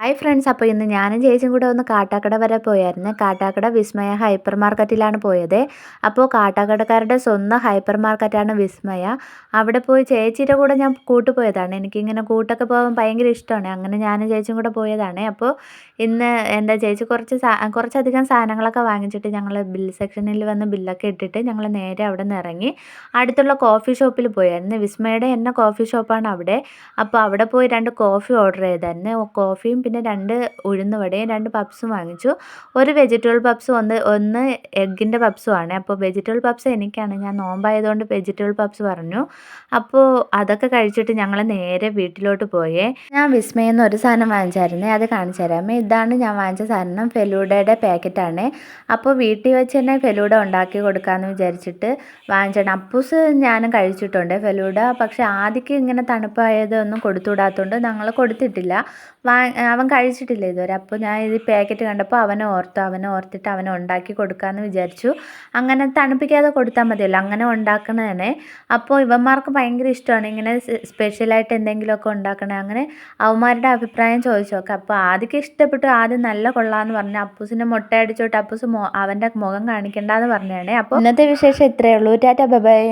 Hi friends, അപ്പോൾ ഇന്ന് ഞാനും ചേച്ചിയും കൂടെ ഒന്ന് കാട്ടാക്കട വരെ പോയായിരുന്നു. കാട്ടാക്കട വിസ്മയ ഹൈപ്പർ മാർക്കറ്റിലാണ് പോയത്. അപ്പോൾ കാട്ടാക്കടക്കാരുടെ സ്വന്തം ഹൈപ്പർ മാർക്കറ്റാണ് വിസ്മയ. അവിടെ പോയി ചേച്ചിയുടെ കൂടെ ഞാൻ കൂട്ടുപോയതാണ്. എനിക്കിങ്ങനെ കൂട്ടൊക്കെ പോകാൻ ഭയങ്കര ഇഷ്ടമാണ്. അങ്ങനെ ഞാനും ചേച്ചിയും കൂടെ പോയതാണ്. അപ്പോൾ ഇന്ന് എൻ്റെ ചേച്ചി കുറച്ചധികം സാധനങ്ങളൊക്കെ വാങ്ങിച്ചിട്ട് ഞങ്ങൾ ബിൽ സെക്ഷനിൽ വന്ന് ബില്ലൊക്കെ ഇട്ടിട്ട് ഞങ്ങൾ നേരെ അവിടെ നിന്ന് ഇറങ്ങി അടുത്തുള്ള കോഫി ഷോപ്പിൽ പോയായിരുന്നു. വിസ്മയുടെ തന്നെ കോഫി ഷോപ്പാണ് അവിടെ. അപ്പോൾ അവിടെ പോയി 2 കോഫി ഓർഡർ ചെയ്തായിരുന്നു. കോഫിയും പിന്നെ 2 ഉഴുന്ന് വടയും 2 പപ്സും വാങ്ങിച്ചു. ഒരു വെജിറ്റബിൾ പപ്സും ഒന്ന് എഗ്ഗിൻ്റെ പപ്സുമാണ്. അപ്പോൾ വെജിറ്റബിൾ പപ്സ് എനിക്കാണ്, ഞാൻ നോമ്പായതുകൊണ്ട് വെജിറ്റബിൾ പപ്സ് പറഞ്ഞു. അപ്പോൾ അതൊക്കെ കഴിച്ചിട്ട് ഞങ്ങൾ നേരെ വീട്ടിലോട്ട് പോയേ. ഞാൻ വിസ്മയിൽ നിന്ന് ഒരു സാധനം വാങ്ങിച്ചായിരുന്നേ, അത് കാണിച്ചു തരാമേ. ഇതാണ് ഞാൻ വാങ്ങിച്ച സാധനം, ഫെലൂഡയുടെ പാക്കറ്റാണ്. അപ്പോൾ വീട്ടിൽ വെച്ച് തന്നെ ഫെലൂഡ ഉണ്ടാക്കി കൊടുക്കാമെന്ന് വിചാരിച്ചിട്ട് വാങ്ങിച്ചാണ്. അപ്പൂസ് ഞാനും കഴിച്ചിട്ടുണ്ട് ഫെലൂഡ. പക്ഷേ ആദ്യക്ക് ഇങ്ങനെ തണുപ്പായതൊന്നും കൊടുത്തുവിടാത്തതുകൊണ്ട് ഞങ്ങൾ കൊടുത്തിട്ടില്ല. അവൻ കഴിച്ചിട്ടില്ല ഇതുവരെ. അപ്പോൾ ഞാൻ ഈ പാക്കറ്റ് കണ്ടപ്പോൾ അവനെ ഓർത്തിട്ട് അവനെ ഉണ്ടാക്കി കൊടുക്കാമെന്ന് വിചാരിച്ചു. അങ്ങനെ തണുപ്പിക്കാതെ കൊടുത്താൽ മതിയല്ലോ, അങ്ങനെ ഉണ്ടാക്കണതന്നെ. അപ്പോൾ ഇവന്മാർക്ക് ഭയങ്കര ഇഷ്ടമാണ് ഇങ്ങനെ സ്പെഷ്യലായിട്ട് എന്തെങ്കിലുമൊക്കെ ഉണ്ടാക്കണേ. അങ്ങനെ അവന്മാരുടെ അഭിപ്രായം ചോദിച്ചു നോക്കാം. അപ്പോൾ ആദ്യമൊക്കെ ഇഷ്ടപ്പെട്ടു, ആദ്യം നല്ല കൊള്ളാമെന്ന് പറഞ്ഞു. അപ്പൂസിൻ്റെ മുട്ട അടിച്ചോട്ട് അപ്പൂസ് അവൻ്റെ മുഖം കാണിക്കണ്ടെന്ന് പറഞ്ഞാണ്. അപ്പോൾ ഇന്നത്തെ വിശേഷം ഇത്രയേ ഉള്ളൂ. Tata bye bye.